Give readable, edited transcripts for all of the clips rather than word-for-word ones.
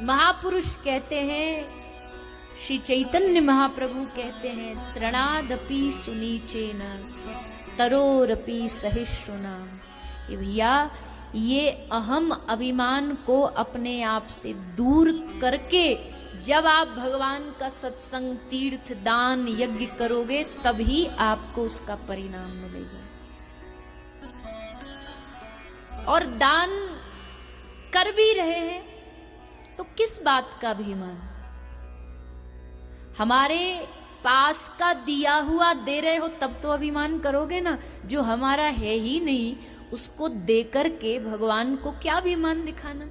महापुरुष कहते हैं, श्री चैतन्य महाप्रभु कहते हैं, तृणादपि सुनीचेन तरोरपि सहिष्णुना, कि भैया ये अहम अभिमान को अपने आप से दूर करके जब आप भगवान का सत्संग, तीर्थ, दान, यज्ञ करोगे तभी आपको उसका परिणाम मिलेगा। और दान कर भी रहे हैं तो किस बात का अभिमान? हमारे पास का दिया हुआ दे रहे हो तब तो अभिमान करोगे ना। जो हमारा है ही नहीं उसको दे करके भगवान को क्या अभिमान दिखाना?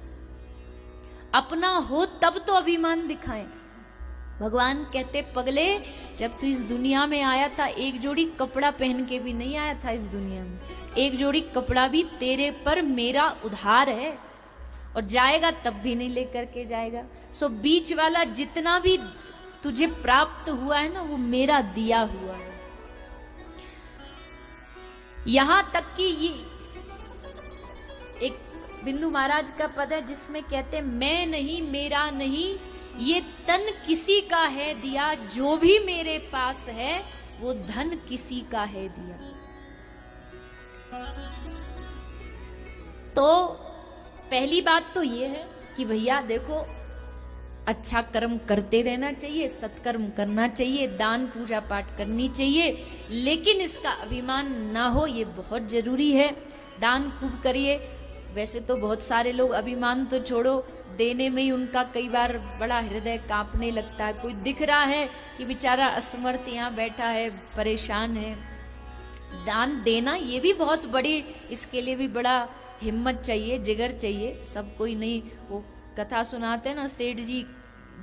अपना हो तब तो अभिमान दिखाएं। भगवान कहते, पगले जब तू इस दुनिया में आया था एक जोड़ी कपड़ा पहन के भी नहीं आया था इस दुनिया में। एक जोड़ी कपड़ा भी तेरे पर मेरा उधार है और जाएगा तब भी नहीं लेकर के जाएगा। सो बीच वाला जितना भी तुझे प्राप्त हुआ है ना वो मेरा दिया हुआ है। यहां तक कि ये एक बिंदु महाराज का पद है जिसमें कहते, मैं नहीं, मेरा नहीं, ये तन किसी का है दिया, जो भी मेरे पास है वो धन किसी का है दिया। तो पहली बात तो ये है कि भैया देखो, अच्छा कर्म करते रहना चाहिए, सत्कर्म करना चाहिए, दान पूजा पाठ करनी चाहिए, लेकिन इसका अभिमान ना हो, ये बहुत जरूरी है। दान खूब करिए। वैसे तो बहुत सारे लोग अभिमान तो छोड़ो, देने में ही उनका कई बार बड़ा हृदय कांपने लगता है। कोई दिख रहा है कि बेचारा असमर्थ यहाँ बैठा है, परेशान है, दान देना ये भी बहुत बड़ी, इसके लिए भी बड़ा हिम्मत चाहिए, जिगर चाहिए। सब कोई नहीं। वो कथा सुनाते ना, सेठ जी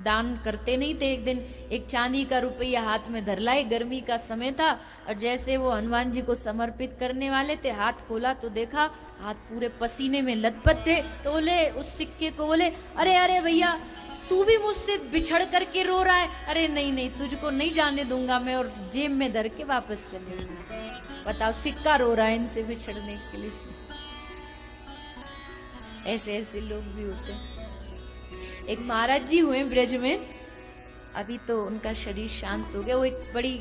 दान करते नहीं थे। एक दिन एक चांदी का रुपया हाथ में धर लाए, गर्मी का समय था, और जैसे वो हनुमान जी को समर्पित करने वाले थे, हाथ खोला तो देखा हाथ पूरे पसीने में लथपथ थे। तो बोले उस सिक्के को, बोले अरे अरे भैया तू भी मुझसे बिछड़ करके रो रहा है? अरे नहीं नहीं, तुझको नहीं जाने दूंगा मैं, और जेब में धर के वापस चले गए। बताओ, सिक्का रो रहा है इनसे बिछड़ने के लिए। ऐसे ऐसे लोग भी होते हैं। एक महाराज जी हुए ब्रज में, अभी तो उनका शरीर शांत हो गया। वो एक बड़ी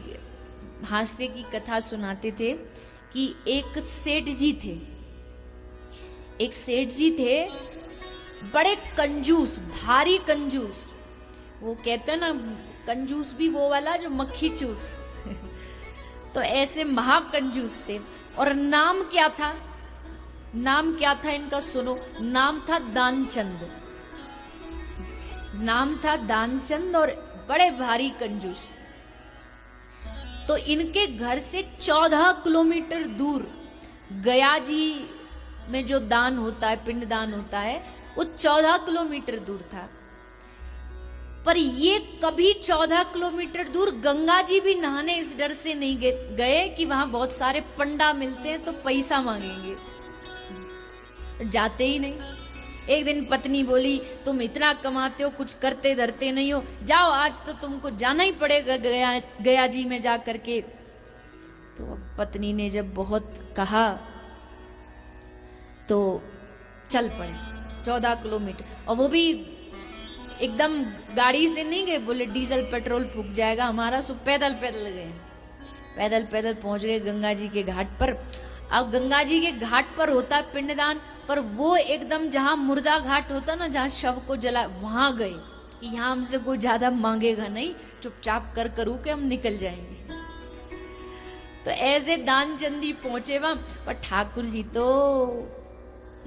हास्य की कथा सुनाते थे कि एक सेठ जी थे। एक सेठ जी थे, बड़े कंजूस, भारी कंजूस। वो कहते हैं ना, कंजूस भी वो वाला जो मक्खी चूस तो ऐसे महाकंजूस थे। और नाम क्या था? नाम क्या था इनका? सुनो, नाम था दानचंद। नाम था दानचंद, और बड़े भारी कंजूस। तो इनके घर से 14 किलोमीटर दूर गया जी में जो दान होता है, पिंड दान होता है, वो 14 किलोमीटर दूर था। पर ये कभी 14 किलोमीटर दूर गंगा जी भी नहाने इस डर से नहीं गए कि वहां बहुत सारे पंडा मिलते हैं तो पैसा मांगेंगे। जाते ही नहीं। एक दिन पत्नी बोली, तुम इतना कमाते हो, कुछ करते धरते नहीं हो, जाओ आज तो तुमको जाना ही पड़ेगा गया जी में जा करके। तो पत्नी ने जब बहुत कहा तो चल पड़े 14 किलोमीटर। और वो भी एकदम गाड़ी से नहीं गए, बोले डीजल पेट्रोल फूक जाएगा हमारा, सो पैदल पैदल गए। पैदल पैदल पहुंच गए गंगा जी के घाट पर। अब गंगा जी के घाट पर होता है पिंडदान, पर वो एकदम जहां मुर्दा घाट होता ना, जहां शव को जला, वहां गए कि यहाँ हमसे कोई ज्यादा मांगेगा नहीं, चुपचाप कर करू के हम निकल जाएंगे। तो ऐसे दानचंदी पहुंचे वहां। पर ठाकुर जी तो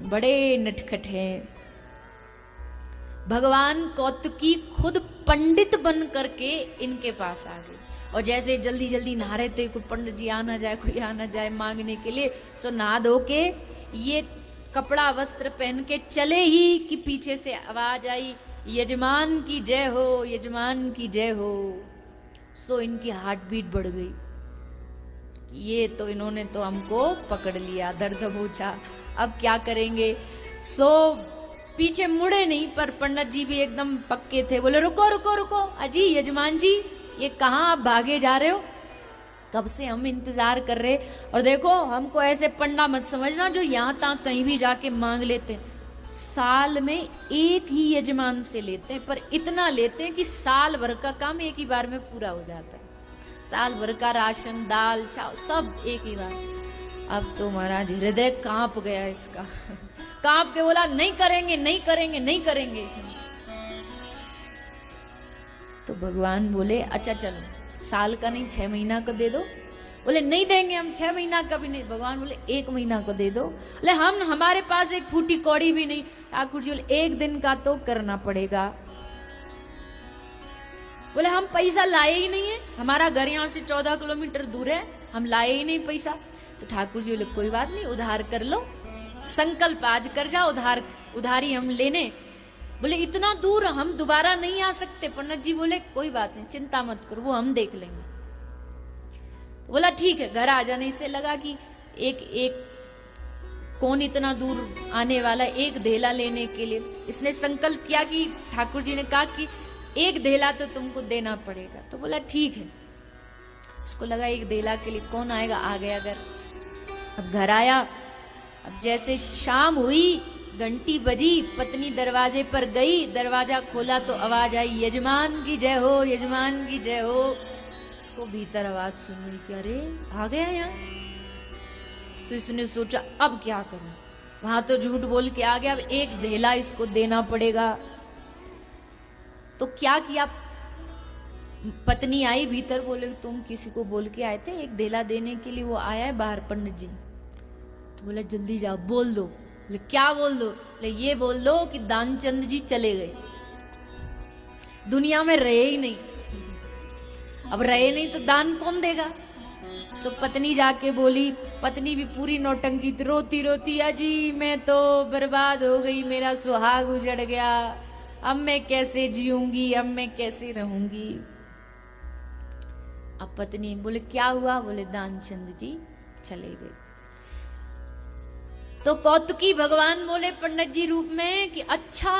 बड़े नटखट हैं। भगवान कौतुकी खुद पंडित बन करके इनके पास आ गए। और जैसे जल्दी जल्दी नहा रहे थे, कोई पंडित जी आ ना जाए, कोई आ ना जाए मांगने के लिए, सो नहा धो के ये कपड़ा वस्त्र पहन के चले ही कि पीछे से आवाज आई, यजमान की जय हो, यजमान की जय हो। सो इनकी हार्ट बीट बढ़ गई। ये तो इन्होंने तो हमको पकड़ लिया, दर्द दबोचा, अब क्या करेंगे। सो पीछे मुड़े नहीं, पर पंडित जी भी एकदम पक्के थे। बोले रुको रुको रुको, अजी यजमान जी, ये कहाँ आप भागे जा रहे हो? कब से हम इंतजार कर रहे। और देखो, हमको ऐसे पंडा मत समझना जो यहाँ तक कहीं भी जाके मांग लेते। साल में एक ही यजमान से लेते हैं, पर इतना लेते हैं कि साल भर का काम एक ही बार में पूरा हो जाता है। साल भर का राशन, दाल, चावल सब एक ही बार। अब तो महाराज हृदय कांप गया इसका। कांप के बोला नहीं करेंगे, नहीं करेंगे, नहीं करेंगे। तो भगवान बोले अच्छा चलो, साल का नहीं 6 महीना का दे दो। बोले नहीं देंगे हम, 6 महीना का भी नहीं। भगवान बोले 1 महीना को दे दो। बोले हमारे पास एक फूटी कौड़ी भी नहीं। ठाकुर जी बोले 1 दिन का तो करना पड़ेगा। बोले हम पैसा लाए ही नहीं है, हमारा घर यहाँ से 14 किलोमीटर दूर है, हम लाए ही नहीं पैसा। तो ठाकुर जी बोले कोई बात नहीं, उधार कर लो, संकल्प आज कर जाओ, उधारी हम लेने। बोले इतना दूर हम दोबारा नहीं आ सकते। पंडित जी बोले कोई बात नहीं, चिंता मत करो, वो हम देख लेंगे। तो बोला ठीक है, घर आ जाने। इससे लगा कि एक कौन इतना दूर आने वाला, एक धेला लेने के लिए। इसने संकल्प किया कि ठाकुर जी ने कहा कि 1 धेला तो तुमको देना पड़ेगा। तो बोला ठीक है। उसको लगा 1 धेला के लिए कौन आएगा, आ गया घर। अब घर आया। अब जैसे शाम हुई, घंटी बजी, पत्नी दरवाजे पर गई, दरवाजा खोला तो आवाज आई यजमान की जय हो, यजमान की जय हो। उसको भीतर आवाज सुनी कि अरे आ गया यहाँ। तो इसने सोचा अब क्या करूं, वहां तो झूठ बोल के आ गया, अब 1 धेला इसको देना पड़ेगा। तो क्या किया, पत्नी आई भीतर, बोले तुम किसी को बोल के आए थे 1 धेला देने के लिए, वो आया है बाहर पंडित जी। तो बोले जल्दी जाओ बोल दो। बोले क्या बोल दो? बोले ये बोल दो कि दानचंद जी चले गए, दुनिया में रहे ही नहीं। अब रहे नहीं तो दान कौन देगा? सो पत्नी जाके बोली। पत्नी भी पूरी नौटंकी रोती रोती, अजी मैं तो बर्बाद हो गई, मेरा सुहाग उजड़ गया, अब मैं कैसे जीऊंगी, अब मैं कैसे रहूंगी। अब पत्नी बोले क्या हुआ? बोले दानचंद जी चले गए। तो कौतुकी भगवान बोले पंडित जी रूप में कि अच्छा,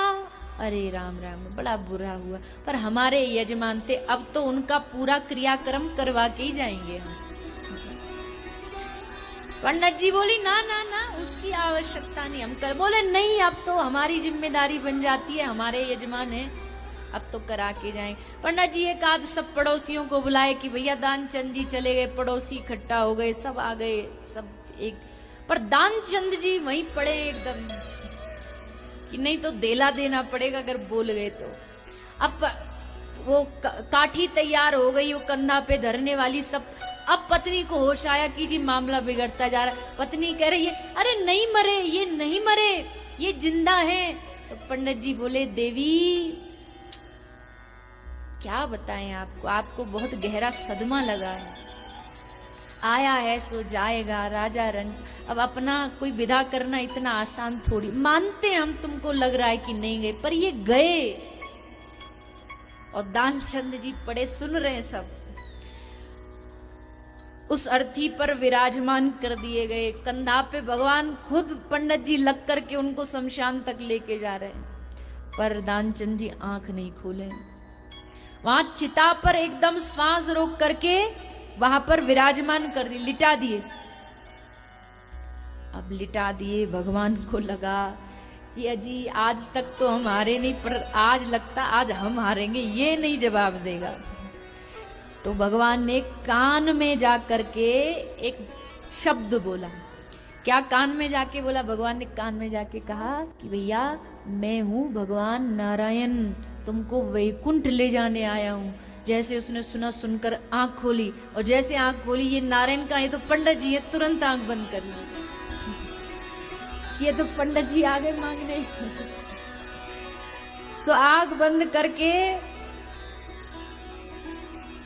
अरे राम राम, बड़ा बुरा हुआ, पर हमारे यजमान थे, अब तो उनका पूरा क्रियाक्रम करवा के ही जाएंगे हम। पंडित जी बोली ना ना ना, उसकी आवश्यकता नहीं, हम कर। बोले नहीं, अब तो हमारी जिम्मेदारी बन जाती है, हमारे यजमान है, अब तो करा के जाएंगे। पंडित जी एक आध सब पड़ोसियों को बुलाए कि भैया दानचंद जी चले गए, पड़ोसी इकट्ठा हो गए, सब आ गए, सब एक। पर दानचंद जी वहीं पड़े एकदम कि नहीं तो देला देना पड़ेगा अगर बोल गए तो। अब वो काठी तैयार हो गई, वो कंधा पे धरने वाली सब। अब पत्नी को होश आया कि जी मामला बिगड़ता जा रहा है। पत्नी कह रही है अरे नहीं मरे, ये नहीं मरे, ये जिंदा हैं। तो पंडित जी बोले देवी क्या बताएं आपको, आपको बहुत गहरा सदमा लगा है। आया है सो जाएगा, राजा रंग। अब अपना कोई विदा करना इतना आसान थोड़ी। मानते हम तुमको लग रहा है कि नहीं गए, पर ये गए। और दानचंद जी पड़े सुन रहे हैं सब। उस अर्थी पर विराजमान कर दिए गए, कंधा पे भगवान खुद पंडित जी लग करके उनको शमशान तक लेके जा रहे हैं। पर दानचंद जी आंख नहीं खोले। वहां चिता पर एकदम श्वास रोक करके वहां पर विराजमान कर दी, लिटा दिए। अब लिटा दिए, भगवान को लगा कि अजी आज तक तो हम हारे नहीं, पर आज लगता आज हम हारेंगे, ये नहीं जवाब देगा। तो भगवान ने कान में जा करके एक शब्द बोला। क्या कान में जाके बोला? भगवान ने कान में जाके कहा कि भैया मैं हूं भगवान नारायण, तुमको वैकुंठ ले जाने आया हूं। जैसे उसने सुना, सुनकर आंख खोली, और जैसे आंख खोली ये नारायण का, ये तो पंडित जी है, तुरंत आंख बंद कर ली। ये तो पंडित जी आ गए मांगने। सो आंख बंद करके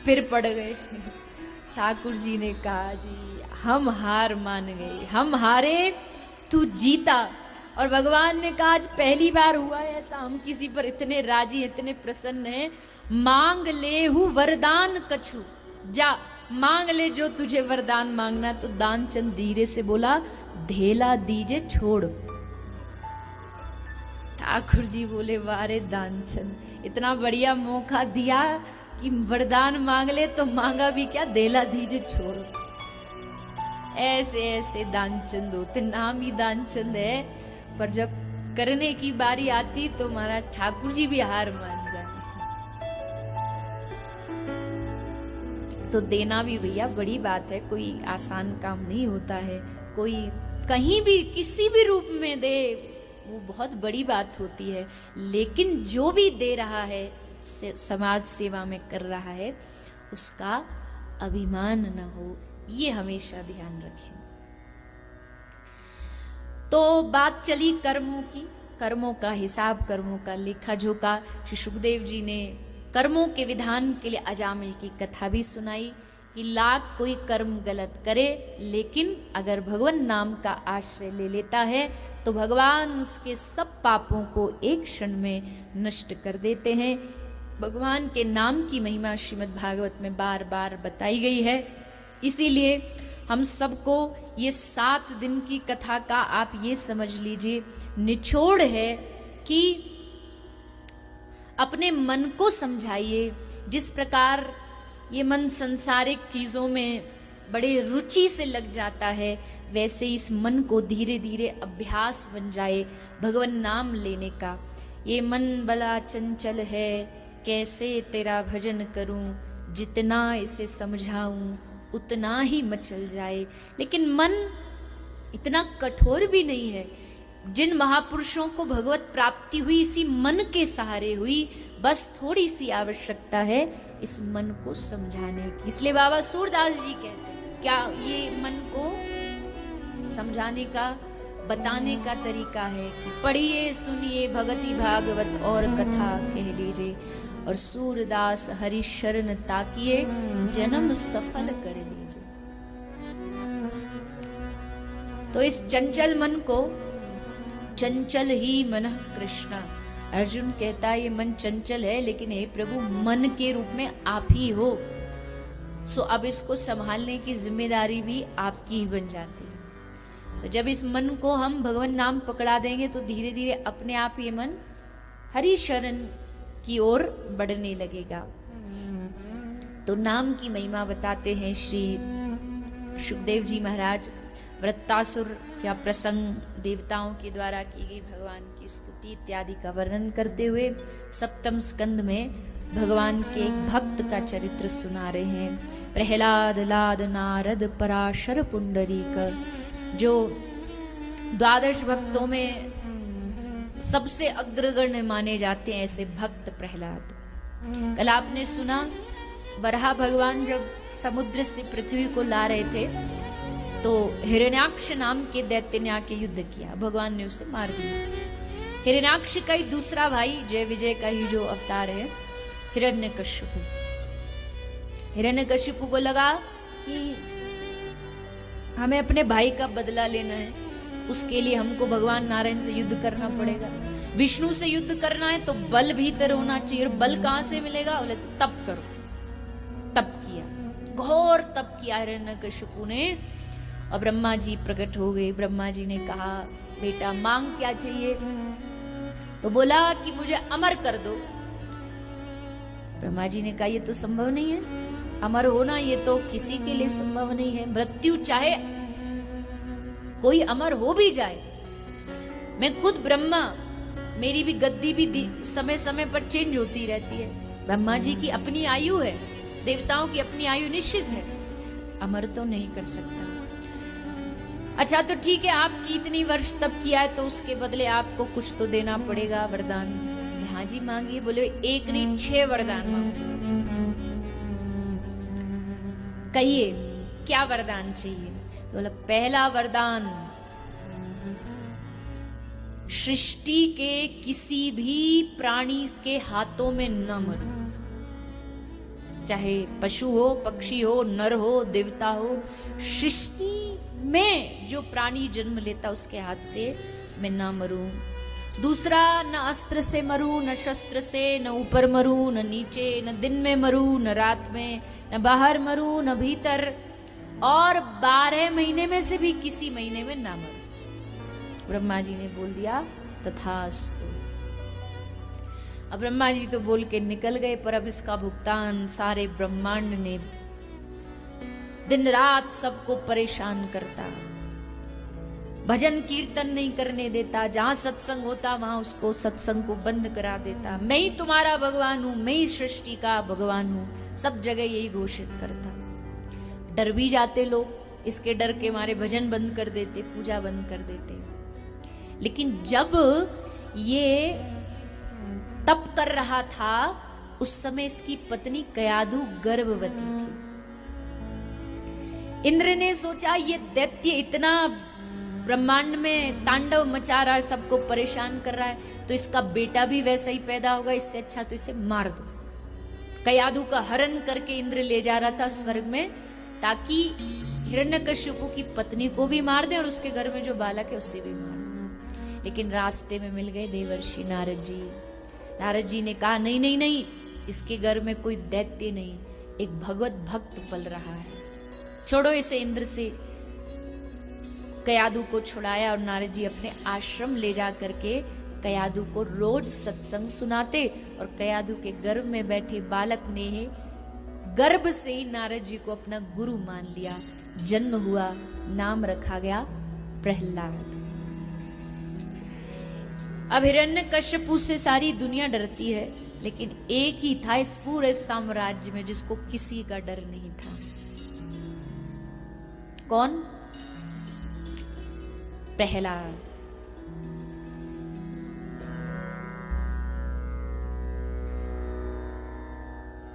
फिर पड़ गए। ठाकुर जी ने कहा जी हम हार मान गए, हम हारे, तू जीता। और भगवान ने कहा आज पहली बार हुआ है ऐसा, हम किसी पर इतने राजी, इतने प्रसन्न हैं। मांग ले हूं वरदान कछु, जा मांग ले जो तुझे वरदान मांगना। तो दानचंद धीरे से बोला धेला दीजे छोड़। ठाकुर जी बोले वारे दानचंद, इतना बढ़िया मौका दिया कि वरदान मांग ले, तो मांगा भी क्या, धेला दीजे छोड़। ऐसे ऐसे दानचंद होते, नाम ही दानचंद है, पर जब करने की बारी आती तो महाराज ठाकुर जी भी हार मान जाते। तो देना भी भैया बड़ी बात है, कोई आसान काम नहीं होता है। कोई कहीं भी किसी भी रूप में दे वो बहुत बड़ी बात होती है, लेकिन जो भी दे रहा है समाज सेवा में कर रहा है उसका अभिमान न हो, ये हमेशा ध्यान रखें। तो बात चली कर्मों की, कर्मों का हिसाब, कर्मों का लेखा जोखा। श्री सुखदेव जी ने कर्मों के विधान के लिए अजामिल की कथा भी सुनाई कि लाख कोई कर्म गलत करे, लेकिन अगर भगवान नाम का आश्रय ले लेता है तो भगवान उसके सब पापों को एक क्षण में नष्ट कर देते हैं। भगवान के नाम की महिमा श्रीमद् भागवत में बार बार बताई गई है। इसीलिए हम सबको ये 7 दिन की कथा का आप ये समझ लीजिए निचोड़ है कि अपने मन को समझाइए। जिस प्रकार ये मन सांसारिक चीज़ों में बड़े रुचि से लग जाता है, वैसे इस मन को धीरे धीरे अभ्यास बन जाए भगवान नाम लेने का। ये मन बड़ा चंचल है, कैसे तेरा भजन करूं, जितना इसे समझाऊं उतना ही मचल जाए। लेकिन मन इतना कठोर भी नहीं है। जिन महापुरुषों को भगवत प्राप्ति हुई इसी मन के सहारे हुई, बस थोड़ी सी आवश्यकता है इस मन को समझाने की। इसलिए बाबा सूरदास जी कहते हैं, क्या ये मन को समझाने का बताने का तरीका है कि पढ़िए सुनिए भगति भागवत और कथा कह लीजिए, और सूरदास हरि शरण ताकिए जन्म सफल कर लीजिए। तो इस चंचल मन को, चंचल ही मनः कृष्ण, अर्जुन कहता है ये मन चंचल है, लेकिन हे प्रभु मन के रूप में आप ही हो, सो अब इसको संभालने की जिम्मेदारी भी आपकी ही बन जाती है। तो जब इस मन को हम भगवान नाम पकड़ा देंगे तो धीरे धीरे अपने आप ये मन हरि शरण की ओर बढ़ने लगेगा। तो नाम की महिमा बताते हैं श्री सुखदेव जी महाराज। वृत्तासुर या प्रसंग, देवताओं के द्वारा की गई भगवान की स्तुति इत्यादि का वर्णन करते हुए 7वें स्कंद में भगवान के एक भक्त का चरित्र सुना रहे हैं। प्रहलाद, लाद, नारद, पराशर, पुंडरीक, जो 12 भक्तों में सबसे अग्रगण्य माने जाते हैं, ऐसे भक्त प्रहलाद। कल आपने सुना वराह भगवान जब समुद्र से पृथ्वी को ला रहे थे तो हिरण्याक्ष नाम के दैत्य ने आके युद्ध किया, भगवान ने उसे मार दिया। हिरण्याक्ष का ही दूसरा भाई जय विजय का ही जो अवतार है हिरण्यकशिपु, हिरण्यकशिपु को लगा कि हमें अपने भाई का बदला लेना है, उसके लिए हमको भगवान नारायण से युद्ध करना पड़ेगा। विष्णु से युद्ध करना है तो बल भीतर होना चाहिए, और बल कहां से मिलेगा? बोले तप करो। तप किया, घोर तप किया हिरण्यकशिपु ने, और ब्रह्मा जी प्रकट हो गए। ब्रह्मा जी ने कहा बेटा मांग क्या चाहिए? तो बोला कि मुझे अमर कर दो। ब्रह्मा जी ने कहा ये तो संभव नहीं है, अमर होना ये तो किसी के लिए संभव नहीं है। मृत्यु चाहे कोई अमर हो भी जाए, मैं खुद ब्रह्मा, मेरी भी गद्दी भी समय समय पर चेंज होती रहती है। ब्रह्मा जी की अपनी आयु है, देवताओं की अपनी आयु निश्चित है, अमर तो नहीं कर सकता। अच्छा तो ठीक है, आपकी इतनी वर्ष तप किया है तो उसके बदले आपको कुछ तो देना पड़ेगा, वरदान। हाँ जी मांगिए। बोले एक नहीं 6 वरदान मांगूंगा। कहिए क्या वरदान चाहिए? तो बोला पहला वरदान, सृष्टि के किसी भी प्राणी के हाथों में न मरूं, चाहे पशु हो, पक्षी हो, नर हो, देवता हो, सृष्टि में जो प्राणी जन्म लेता उसके हाथ से मैं ना मरूं। दूसरा, न अस्त्र से मरूं, न शस्त्र से, न ऊपर मरूं, न नीचे, न दिन में मरूं, न रात में, न बाहर मरूं, न भीतर, और 12 महीने में से भी किसी महीने में ना मरूं। ब्रह्मा जी ने बोल दिया तथास्तु। अब ब्रह्मा जी तो बोल के निकल गए, पर अब इसका भुगतान सारे ब्रह्मांड ने दिन रात सबको परेशान करता। भजन कीर्तन नहीं करने देता, जहां सत्संग होता वहां उसको सत्संग को बंद करा देता। मैं ही तुम्हारा भगवान हूं, मैं ही सृष्टि का भगवान हूं, सब जगह यही घोषित करता। डर भी जाते लोग, इसके डर के मारे भजन बंद कर देते, पूजा बंद कर देते। लेकिन जब ये तप कर रहा था उस समय इसकी पत्नी कयाधु गर्भवती थी। इंद्र ने सोचा ये दैत्य इतना ब्रह्मांड में तांडव मचा रहा है, सबको परेशान कर रहा है, तो इसका बेटा भी वैसा ही पैदा होगा, इससे अच्छा तो इसे मार दो। कयाधु का हरण करके इंद्र ले जा रहा था स्वर्ग में, ताकि हिरण्यकशिपु की पत्नी को भी मार दे और उसके घर में जो बालक है उससे भी मार दे। लेकिन रास्ते में मिल गए देवर्षि नारद जी। नारद जी ने कहा नहीं नहीं नहीं, इसके घर में कोई दैत्य नहीं, एक भगवत भक्त पल रहा है, छोड़ो इसे। इंद्र से कयाधु को छुड़ाया और नारद जी अपने आश्रम ले जा करके कयाधु को रोज सत्संग सुनाते। और कयाधु के गर्भ में बैठे बालक ने गर्भ से ही नारद जी को अपना गुरु मान लिया। जन्म हुआ, नाम रखा गया प्रहलाद। अब हिरण्यकश्यपु से सारी दुनिया डरती है, लेकिन एक ही था इस पूरे साम्राज्य में जिसको किसी का डर नहीं था। कौन? प्रहलाद।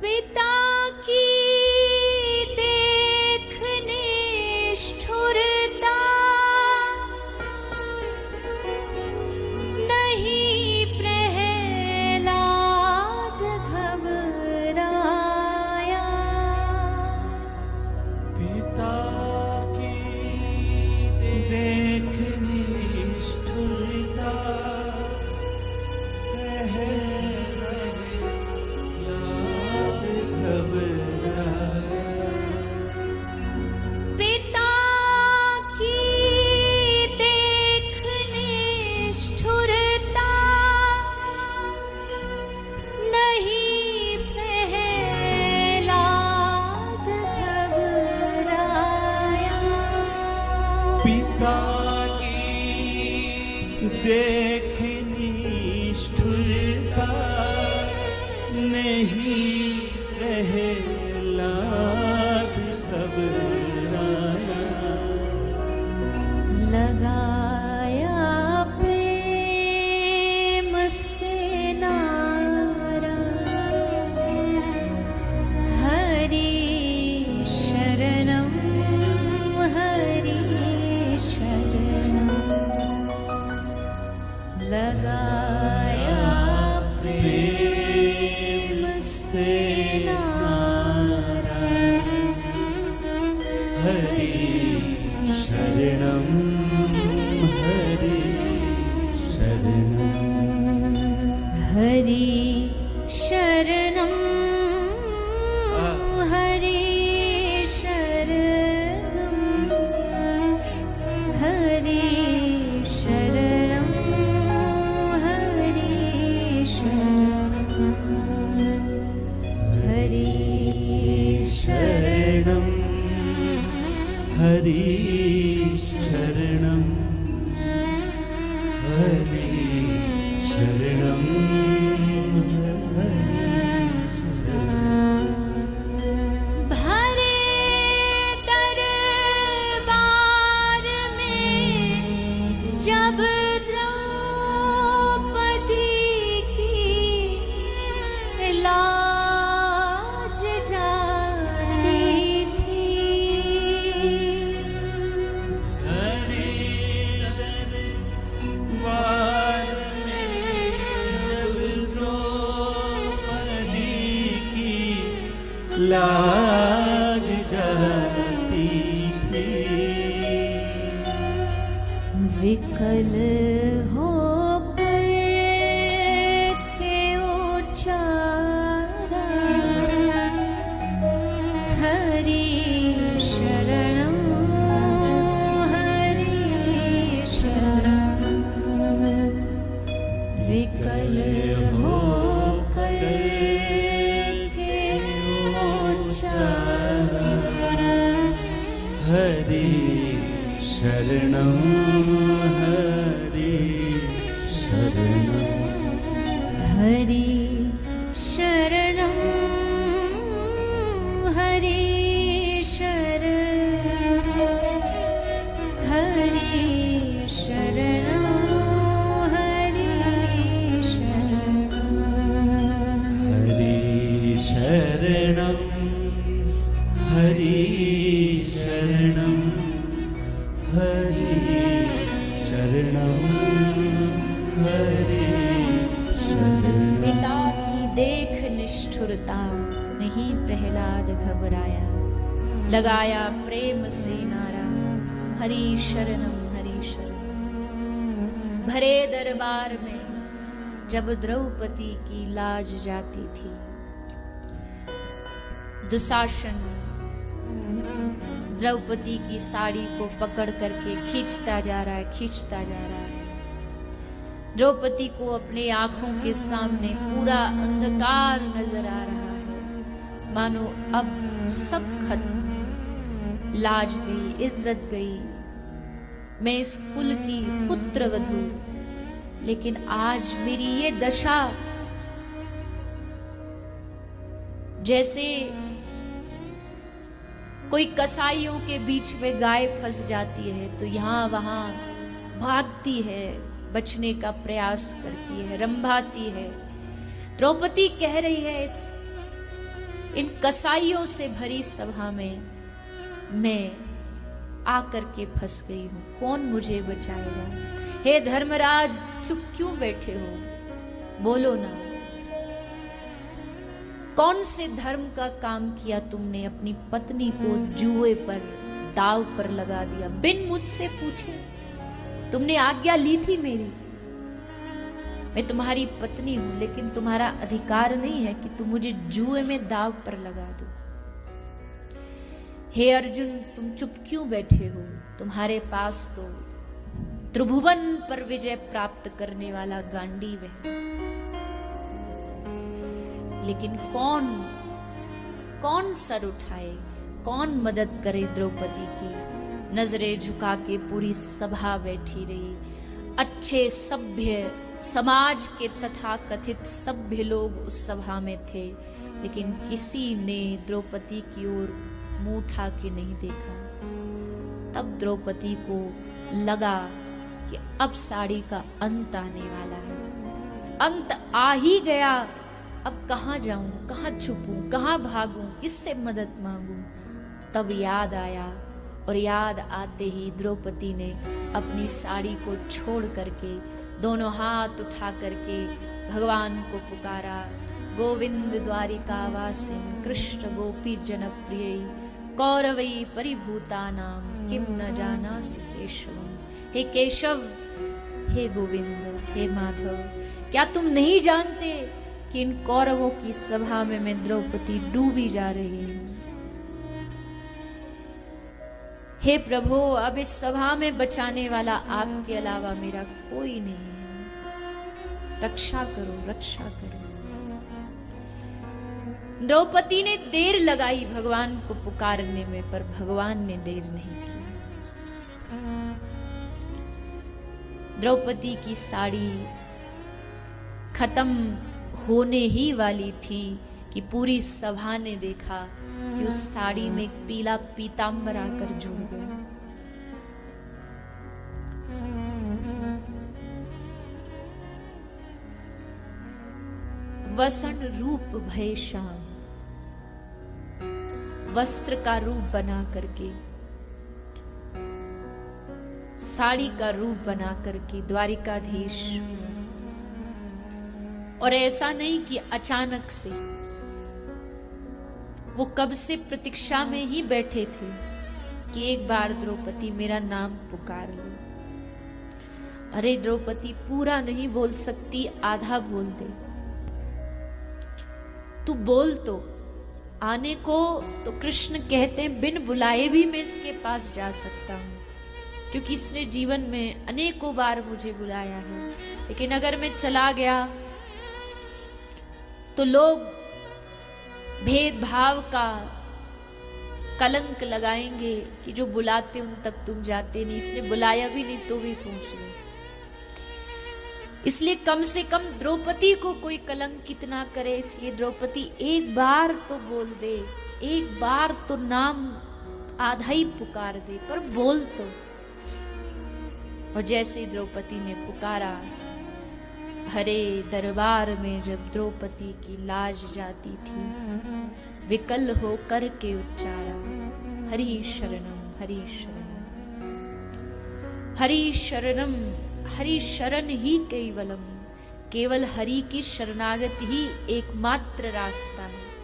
पिता की देख निष्ठुरता, नहीं प्रहलाद घबराया। पिता की देख निष्ठुरता, पिता की देख निष्ठुरता, नहीं प्रहलाद घबराया। पिता की देख निष्ठुरता, नहीं प्रहलाद घबराया। लगाया प्रेम से नारा, हरि शरणम हरि शरणम। लगाया प्रेम से नारा, हरि शरणम हरि शरणम। हरि शरणम हरि शरणम। हरि शरणम हरि शरणम। हरि शरणम हरि शरणम हरि शरणम हरि शरणम। भरे दरबार में जब द्रौपदी की लाज जाती थी। हरि दरबार में जब द्रौपदी की लाज जाती थी। विकल होकर के उचारा, हरि शरणम हरि शरणम। विकल होकर के उचारा, हरि शरणम देख निष्ठुरता, नहीं प्रहलाद घबराया, लगाया प्रेम से नारा, हरि शरणम हरि शरणम। भरे दरबार में जब द्रौपदी की लाज जाती थी, दुशासन द्रौपदी की साड़ी को पकड़ करके खींचता जा रहा है, खींचता जा रहा है। द्रौपदी को अपने आंखों के सामने पूरा अंधकार नजर आ रहा है, मानो अब सब खत्म, लाज गई, इज्जत गई, मैं इस कुल की पुत्र वधू, लेकिन आज मेरी ये दशा, जैसे कोई कसाईयों के बीच में गाय फंस जाती है तो यहां वहां भागती है, बचने का प्रयास करती है, रंभाती है। द्रौपदी कह रही है, इन कसाईयों से भरी सभा में मैं आकर के फंस गई हूं, कौन मुझे बचाएगा? हे धर्मराज, चुप क्यों बैठे हो? बोलो ना, कौन से धर्म का काम किया तुमने? अपनी पत्नी को जुए पर, दाव पर लगा दिया, बिन मुझसे पूछे। तुमने आज्ञा ली थी मेरी, मैं तुम्हारी पत्नी हूं, लेकिन तुम्हारा अधिकार नहीं है कि तुम मुझे जुए में दाव पर लगा दो। हे अर्जुन, तुम चुप क्यों बैठे हो? तुम्हारे पास तो त्रिभुवन पर विजय प्राप्त करने वाला गांडीव है, लेकिन कौन सर उठाए, कौन मदद करे द्रौपदी की? नजरें झुका के पूरी सभा बैठी रही। अच्छे सभ्य समाज के तथा कथित सभ्य लोग उस सभा में थे, लेकिन किसी ने द्रौपदी की ओर मुंह उठा के नहीं देखा। तब द्रौपदी को लगा कि अब साड़ी का अंत आने वाला है, अंत आ ही गया। अब कहाँ जाऊं, कहाँ छुपूं, कहाँ भागूं, किससे मदद मांगूं? तब याद आया, और याद आते ही द्रौपदी ने अपनी साड़ी को छोड़ करके दोनों हाथ उठा करके भगवान को पुकारा। गोविंद द्वारिकावासिन कृष्ण गोपी जनप्रिय कौरवई परिभूतानां किम न जानासि केशवम। हे केशव, हे गोविंद, हे माधव, क्या तुम नहीं जानते कि इन कौरवों की सभा में मैं द्रौपदी डूबी जा रही हूं? हे प्रभु, अब इस सभा में बचाने वाला आपके अलावा मेरा कोई नहीं है, रक्षा करो, रक्षा करो। द्रौपदी ने देर लगाई भगवान को पुकारने में, पर भगवान ने देर नहीं की। द्रौपदी की साड़ी खत्म होने ही वाली थी कि पूरी सभा ने देखा कि उस साड़ी में एक पीला पीतांबर आकर जुड़ गया। वसन रूप भय श्याम, वस्त्र का रूप बना करके, साड़ी का रूप बना करके द्वारिकाधीश, और ऐसा नहीं कि अचानक से, वो कब से प्रतीक्षा में ही बैठे थे कि एक बार द्रौपदी मेरा नाम पुकार लो। अरे द्रौपदी, पूरा नहीं बोल सकती, आधा बोल दे। तू बोल तो। आने को तो कृष्ण कहते हैं बिन बुलाए भी मैं इसके पास जा सकता हूं, क्योंकि इसने जीवन में अनेकों बार मुझे बुलाया है। लेकिन अगर मैं चला गया तो लोग भेदभाव का कलंक लगाएंगे कि जो बुलाते उन तक तुम जाते नहीं, इसने बुलाया भी नहीं तो भी पूछ लो। इसलिए कम से कम द्रौपदी को कोई कलंकित ना करे, इसलिए द्रौपदी एक बार तो बोल दे, एक बार तो नाम आधा ही पुकार दे, पर बोल तो। और जैसे ही द्रौपदी ने पुकारा, हरे दरबार में जब द्रौपदी की लाज जाती थी, विकल हो करके उच्चारा, हरि शरणम हरि शरणम, हरि शरणम, हरि शरण ही केवलम, केवल हरि की शरणागति ही एकमात्र रास्ता है।